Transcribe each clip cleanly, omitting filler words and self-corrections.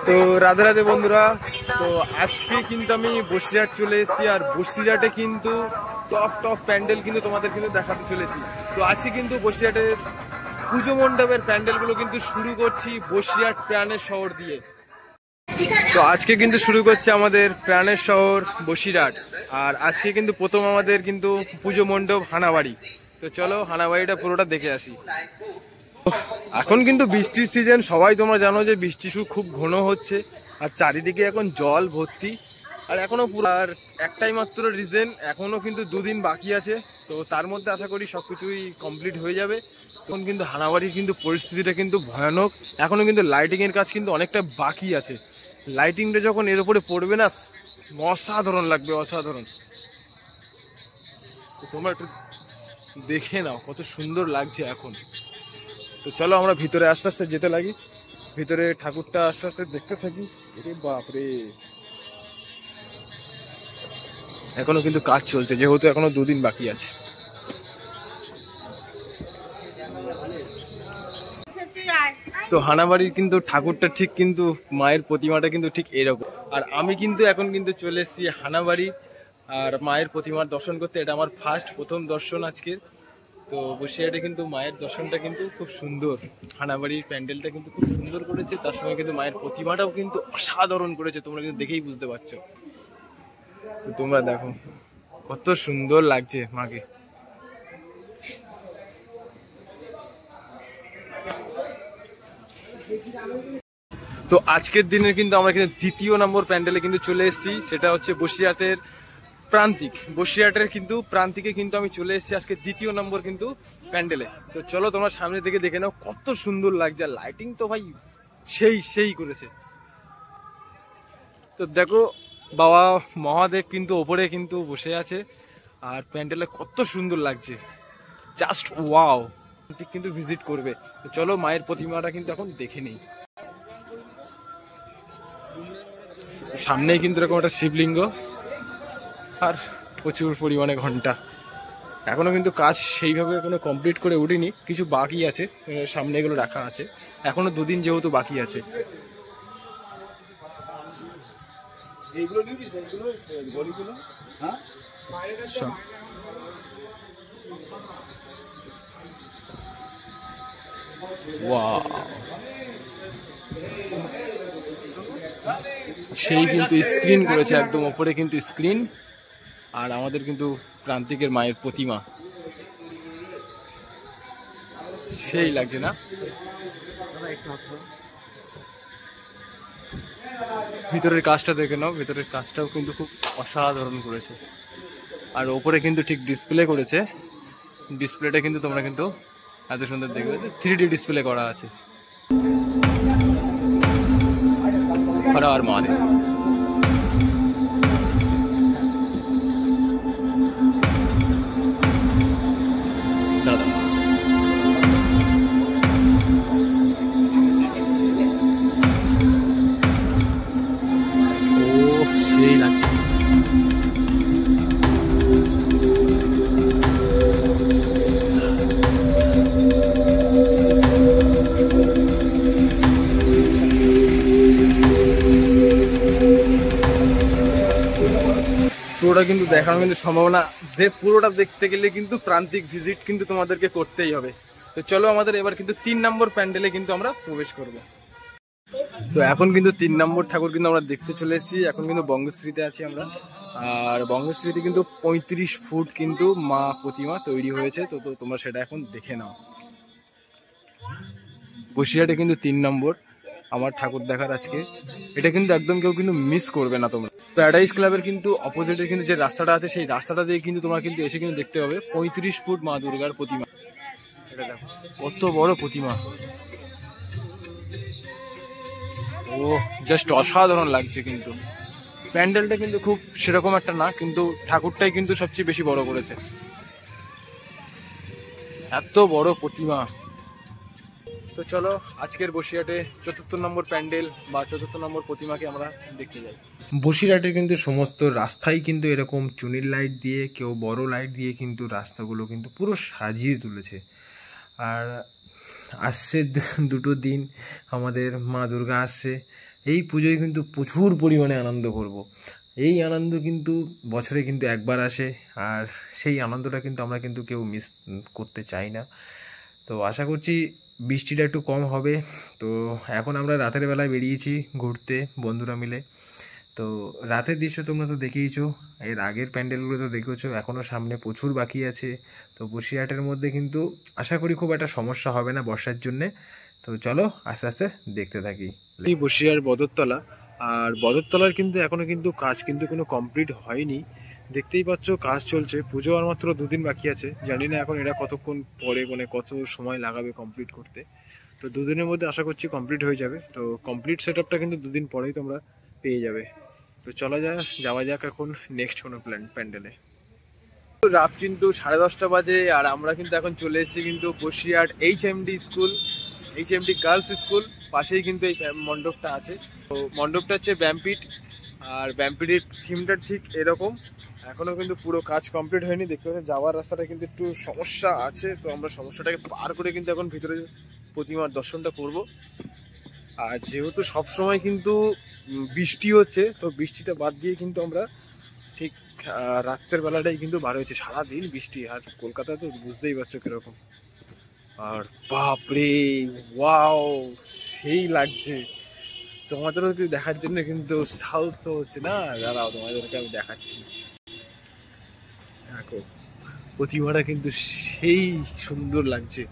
তো রাধে রাধে বন্ধুরা। তো আজকে কিন্তু আমি বসিরহাট চলে এসেছি, আর বসিরহাটে কিন্তু টপ টপ প্যান্ডেল কিন্তু তোমাদের কিন্তু দেখাতে চলেছি। তো আজকে কিন্তু বসিরহাটের পুজো মণ্ডপের প্যান্ডেলগুলো কিন্তু শুরু করছি বসিরহাট প্রাণের শহর দিয়ে। তো আজকে কিন্তু শুরু করছে আমাদের প্রাণের শহর বসিরহাট, আর আজকে কিন্তু প্রথম আমাদের কিন্তু পুজো মণ্ডপ হানাবাড়ি। তো চলো হানাবাড়িটা পুরোটা দেখে আসি। এখন কিন্তু বৃষ্টির সিজন, সবাই তোমরা জানো যে বৃষ্টি খুব ঘন হচ্ছে, আর চারিদিকে এখন জল ভর্তি। আর এখনো পুরো আর একটাই মাত্র রিজন, এখনো কিন্তু দুদিন বাকি আছে। তো তার মধ্যে আশা করি সবকিছুই কমপ্লিট হয়ে যাবে। তখন কিন্তু হানাবাড়ির কিন্তু পরিস্থিতিটা কিন্তু ভয়ানক, এখনো কিন্তু লাইটিং এর কাজ কিন্তু অনেকটা বাকি আছে। লাইটিংটা যখন এর উপরে পড়বে না, অসাধারণ লাগবে, অসাধারণ। তোমরা একটু দেখে নাও কত সুন্দর লাগছে এখন। তো চলো আমরা ভিতরে আস্তে আস্তে যেতে লাগি, ভিতরে ঠাকুরটা আস্তে আস্তে দেখতে থাকি। আরে বাপরে, এখনো কিন্তু কাজ চলছে, যেহেতু এখনো দুদিন বাকি আছে। তো হানাবাড়ির কিন্তু ঠাকুরটা ঠিক কিন্তু মায়ের প্রতিমাটা কিন্তু ঠিক এরকম। আর আমি কিন্তু এখন কিন্তু চলে এসেছি হানাবাড়ি আর মায়ের প্রতিমার দর্শন করতে। এটা আমার প্রথম দর্শন আজকের। তো বসিরহাটে কিন্তু মায়ের দর্শনটা কিন্তু খুব সুন্দর, হানাবাড়ির প্যান্ডেলটা কিন্তু খুব সুন্দর করেছে, তার সঙ্গে কিন্তু মায়ের প্রতিমাটাও কিন্তু অসাধারণ করেছে, তোমরা কিন্তু দেখেই বুঝতে পারছো। তো তোমরা দেখো কত সুন্দর লাগছে মাকে। তো আজকের দিনে কিন্তু আমরা কিন্তু দ্বিতীয় নম্বর প্যান্ডেলে কিন্তু চলে এসেছি, সেটা হচ্ছে বসিরহাটের প্রান্তিক। বসিরহাটের কিন্তু প্রান্তিকে কিন্তু আমি চলে এসেছি আজকে দ্বিতীয় নম্বর কিন্তু প্যান্ডেলে। তো চলো তোমরা সামনে থেকে দেখে নাও কত সুন্দর লাগছে, আর লাইটিং তো ভাই সেই করেছে। তো দেখো বাবা মহাদেব কিন্তু ওপরে কিন্তু বসে আছে, আর প্যান্ডেলে কত সুন্দর লাগছে, জাস্ট ওয়াও। কিন্তু ভিজিট করবে। তো চলো মায়ের প্রতিমাটা কিন্তু এখন দেখে নেই। সামনেই কিন্তু এরকম একটা শিবলিঙ্গ, আর প্রচুর পরিমাণে ঘন্টা। এখনো কিন্তু কাজ সেইভাবে এখনো কমপ্লিট করে উঠিনি, কিছু বাকি আছে, সামনে এগুলো রাখা আছে, এখনো দুদিন যেহেতু বাকি আছে। সেই কিন্তু স্ক্রিন করেছে, একদম ওপরে কিন্তু স্ক্রিন, আর আমাদের কিন্তু প্রান্তিকের মায়ের প্রতিমা সেই লাগছে না? ভিতরের কাজটা দেখে নাও, ভিতরের কাজটাও কিন্তু খুব অসাধারণ করেছে। আর ওপরে কিন্তু ঠিক ডিসপ্লে করেছে, ডিসপ্লেটা কিন্তু তোমরা কিন্তু এত সুন্দর দেখবে, 3D ডিসপ্লে করা আছে। হর হর মহাদেব। সেই লাগছে। পুরোটা কিন্তু দেখানো কিন্তু সম্ভাবনা, পুরোটা দেখতে গেলে কিন্তু প্রান্তিক ভিজিট কিন্তু তোমাদেরকে করতেই হবে। তো চলো আমাদের এবার কিন্তু 3 নম্বর প্যান্ডেলে কিন্তু আমরা প্রবেশ করব। তো এখন কিন্তু 3 নম্বর ঠাকুর কিন্তু আমরা দেখতে চলে এসেছি। এখন কিন্তু বঙ্গশ্রীতে আছি আমরা, আর বঙ্গশ্রীতে কিন্তু 35 ফুট কিন্তু মা প্রতিমা তৈরি হয়েছে। তো তোমরা সেটা এখন দেখে নাও। বসিরহাটে কিন্তু 3 নম্বর আমার ঠাকুর দেখার আজকে, এটা কিন্তু একদম কেউ কিন্তু মিস করবে না তোমরা। প্যারাডাইস ক্লাবের কিন্তু অপোজিটে কিন্তু যে রাস্তাটা আছে, সেই রাস্তাটা দিয়ে কিন্তু তোমরা কিন্তু এসে কিন্তু দেখতে পাবে 35 ফুট মা দুর্গার প্রতিমা। এটা দেখো কত বড় প্রতিমা, ও জাস্ট অসাধারণ লাগছে। কিন্তু প্যান্ডেলটা কিন্তু খুব সেরকম একটা না, কিন্তু ঠাকুরটাই কিন্তু সবচেয়ে বেশি বড় করেছে, এত বড় প্রতিমা। তো চলো আজকের বসিরহাটে 4র্থ নম্বর প্যান্ডেল বা 4র্থ নম্বর প্রতিমাকে আমরা দেখতে যাই। বসিরহাটে কিন্তু সমস্ত রাস্তাই কিন্তু এরকম চুনির লাইট দিয়ে, কেউ বড় লাইট দিয়ে কিন্তু রাস্তাগুলো কিন্তু পুরো সাজিয়ে তুলেছে। আর আসছে দুটো দিন আমাদের মা দুর্গা আসছে, এই পুজোয় কিন্তু প্রচুর পরিমাণে আনন্দ করব। এই আনন্দ কিন্তু বছরে কিন্তু একবার আসে, আর সেই আনন্দটা কিন্তু আমরা কিন্তু কেউ মিস করতে চাই না। তো আশা করছি বৃষ্টিটা একটু কম হবে। তো এখন আমরা রাতের বেলায় বেরিয়েছি ঘুরতে বন্ধুরা মিলে। তো রাতের দৃশ্য তোমরা তো দেখেইছো, এর আগের প্যান্ডেলগুলো তো দেখেছো, এখনও সামনে প্রচুর বাকি আছে। তো বসিরহাটের মধ্যে কিন্তু আশা করি খুব একটা সমস্যা হবে না বর্ষার জন্যে। তো চলো আস্তে আস্তে দেখতে থাকি। এই বসিরহাট বদরতলা, আর বদরতলার কিন্তু এখনো কিন্তু কাজ কিন্তু কোনো কমপ্লিট হয়নি। দেখতেই পাচ্ছ কাজ চলছে, পুজো আর মাত্র 2 দিন বাকি আছে। জানি না এখন এরা কতক্ষণ পরে মানে কত সময় লাগাবে কমপ্লিট করতে। তো 2 দিনের মধ্যে আশা করছি কমপ্লিট হয়ে যাবে। তো কমপ্লিট সেট আপটা কিন্তু 2 দিন পরেই তোমরা পেয়ে যাবে। তো চলা যাওয়া যাক এখন নেক্সট কোনো প্যান্ডেলে। রাত কিন্তু 10:30 বাজে, আর আমরা কিন্তু এখন চলে এসেছি কিন্তু Basirhat HMD school, HMD girls school পাশেই কিন্তু এই মণ্ডপটা আছে। তো মণ্ডপটা হচ্ছে ব্যাম্পিট, আর ব্যাম্পিটের থিমটা ঠিক এরকম। এখনো কিন্তু পুরো কাজ কমপ্লিট হয়নি, দেখতে পাচ্ছেন যাওয়ার রাস্তাটা কিন্তু একটু সমস্যা আছে। তো আমরা সমস্যাটাকে পার করে কিন্তু এখন ভিতরে প্রতিমার দর্শনটা করব। আর যেহেতু সবসময় কিন্তু বৃষ্টি হচ্ছে, তো বৃষ্টিটা বাদ দিয়ে কিন্তু আমরা ঠিক রাত্রের বেলাটাই কিন্তু বার হয়েছে। সারাদিন বৃষ্টি, আর কলকাতা তো বুঝতেই পারছো কিরকম। আর বাপরে ওয়াও, সেই লাগছে। তোমাদেরকে দেখার জন্য কিন্তু সাউথ তো হচ্ছে না, দাঁড়াও তোমাদেরকে আমি দেখাচ্ছি। দেখো প্রতিমাটা কিন্তু সেই সুন্দর লাগছে।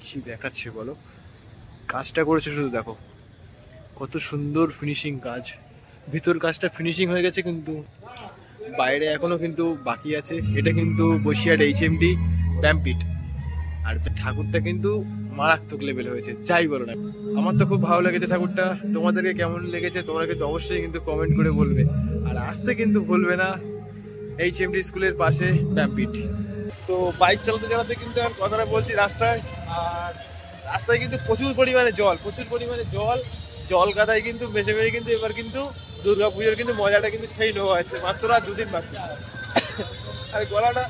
কি দেখাচ্ছে বলো, কাজটা করেছে শুধু দেখো কত সুন্দর ফিনিশিং কাজ। ভিতর কাজটা ফিনিশিং হয়ে গেছে, কিন্তু বাইরে এখনো কিন্তু বাকি আছে। এটা কিন্তু বসিরহাট HMD ব্যাম্পিট, আর ঠাকুরটা কিন্তু মারাত্মক লেভেল হয়েছে, যাই বলো না। আমার তো খুব ভালো লেগেছে ঠাকুরটা। তোমাদেরকে কেমন লেগেছে তোমরা কিন্তু অবশ্যই কিন্তু কমেন্ট করে বলবে, আর আসতে কিন্তু ভুলবে না HMD স্কুলের পাশে ব্যাম্পিট। তো বাইক চালাতে চালাতে কিন্তু আমি কথাটা বলছি রাস্তায়, আর রাস্তায় কিন্তু প্রচুর পরিমাণে জল জল কাদায় কিন্তু বেশি বেশি কিন্তু এবার কিন্তু দুর্গাপুজোর কিন্তু মজাটা কিন্তু সেই নেওয়া আছে। মাত্র আর 2 দিন বাকি, আর গলাটা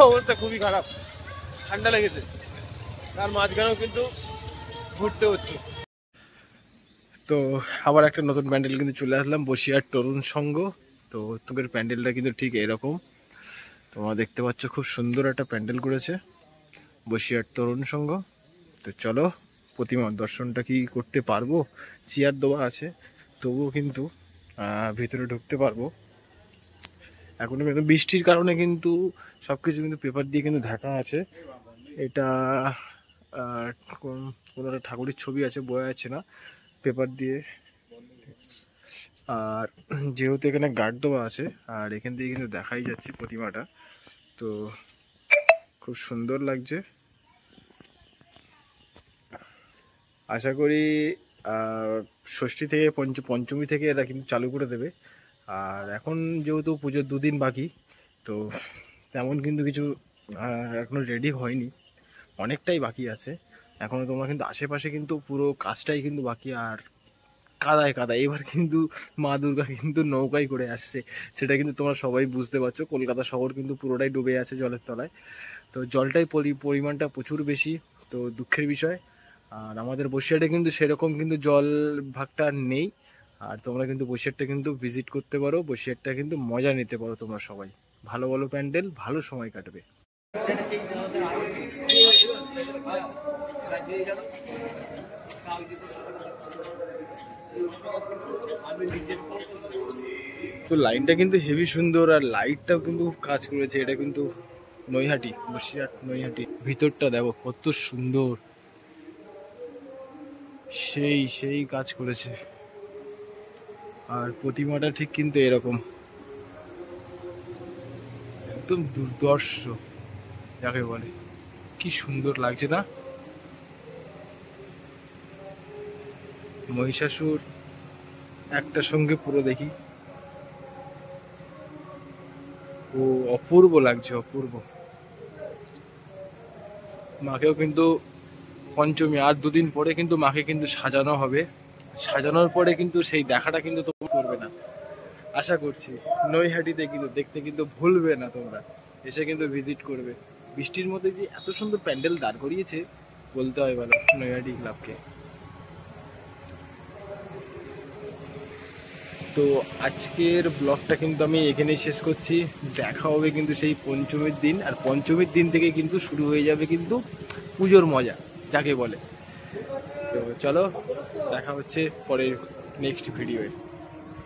অবস্থা খুবই খারাপ, ঠান্ডা লেগেছে, তার মাঝখানেও কিন্তু ঘুরতে হচ্ছে। তো আবার একটা নতুন প্যান্ডেল কিন্তু চলে আসলাম, বসিরহাট তরুণ সংঘ। তো তোদের প্যান্ডেলটা কিন্তু ঠিক এরকম, তোমরা দেখতে পাচ্ছ খুব সুন্দর একটা প্যান্ডেল করেছে বসিরহাট তরুণ সংঘ। তো চলো প্রতিমার দর্শনটা কি করতে পারবো, চেয়ার দেওয়া আছে তবুও কিন্তু ভিতরে ঢুকতে পারবো। এখন কিন্তু বৃষ্টির কারণে কিন্তু সবকিছু কিন্তু পেপার দিয়ে কিন্তু ঢাকা আছে। এটা কোনো একটা ঠাকুরের ছবি আছে, বোঝা যাচ্ছে না পেপার দিয়ে। আর যেহেতু এখানে গার্ড দেওয়া আছে, আর এখান থেকে কিন্তু দেখাই যাচ্ছে প্রতিমাটা। তো খুব সুন্দর লাগছে। আশা করি ষষ্ঠী থেকে পঞ্চমী থেকে এরা কিন্তু চালু করে দেবে। আর এখন যেহেতু পুজোর 2 দিন বাকি, তো তেমন কিন্তু কিছু এখনো রেডি হয়নি, অনেকটাই বাকি আছে এখনো। তোমরা কিন্তু আশেপাশে কিন্তু পুরো কাজটাই কিন্তু বাকি, আর কাদায় কাদায়। এবার কিন্তু মা দুর্গা কিন্তু নৌকায় করে আসছে, সেটা কিন্তু তোমরা সবাই বুঝতে পারছো। কলকাতা শহর কিন্তু পুরোটাই ডুবে আছে জলের তলায়। তো জলটাই পরিমাণটা প্রচুর বেশি, তো দুঃখের বিষয়। আর আমাদের বসিরহাটে কিন্তু সেরকম কিন্তু জল ভাগটা নেই। আর তোমরা কিন্তু বসিরহাটটা কিন্তু ভিজিট করতে পারো, বসিরহাটটা কিন্তু মজা নিতে পারো তোমরা সবাই। ভালো ভালো প্যান্ডেল, ভালো সময় কাটবে। তো লাইনটা কিন্তু হেভি সুন্দর, আর লাইটটাও কিন্তু কাজ করেছে। এটা কিন্তু নৈহাটি, বসিরহাট নৈহাটি। ভিতরটা দেখো কত সুন্দর, সেই কাজ করেছে। আর প্রতিমাটা ঠিক কিন্তু এরকম, একদম দুর্ধর্ষ যাকে বলে। কি সুন্দর লাগছে না? মহিষাসুর একটা সঙ্গে পুরো দেখি, ও অপূর্ব লাগছে, অপূর্ব। মাকেও কিন্তু পঞ্চমী আর 2 দিন পরে কিন্তু মাকে কিন্তু সাজানো হবে। সাজানোর পরে কিন্তু সেই দেখাটা কিন্তু তোমরা করবে না, আশা করছি। নৈহাটিতে কিন্তু দেখতে কিন্তু ভুলবে না তোমরা, এসে কিন্তু ভিজিট করবে। বৃষ্টির মধ্যে যে এত সুন্দর প্যান্ডেল দাঁড় করিয়েছে, বলতে হয় বলো নৈহাটি ক্লাবকে। তো আজকের ব্লগটা কিন্তু আমি এখানেই শেষ করছি। দেখা হবে কিন্তু সেই পঞ্চমীর দিন, আর পঞ্চমীর দিন থেকে কিন্তু শুরু হয়ে যাবে কিন্তু পুজোর মজা যাকে বলে। তো চলো দেখা হচ্ছে পরের নেক্সট ভিডিওয়ে।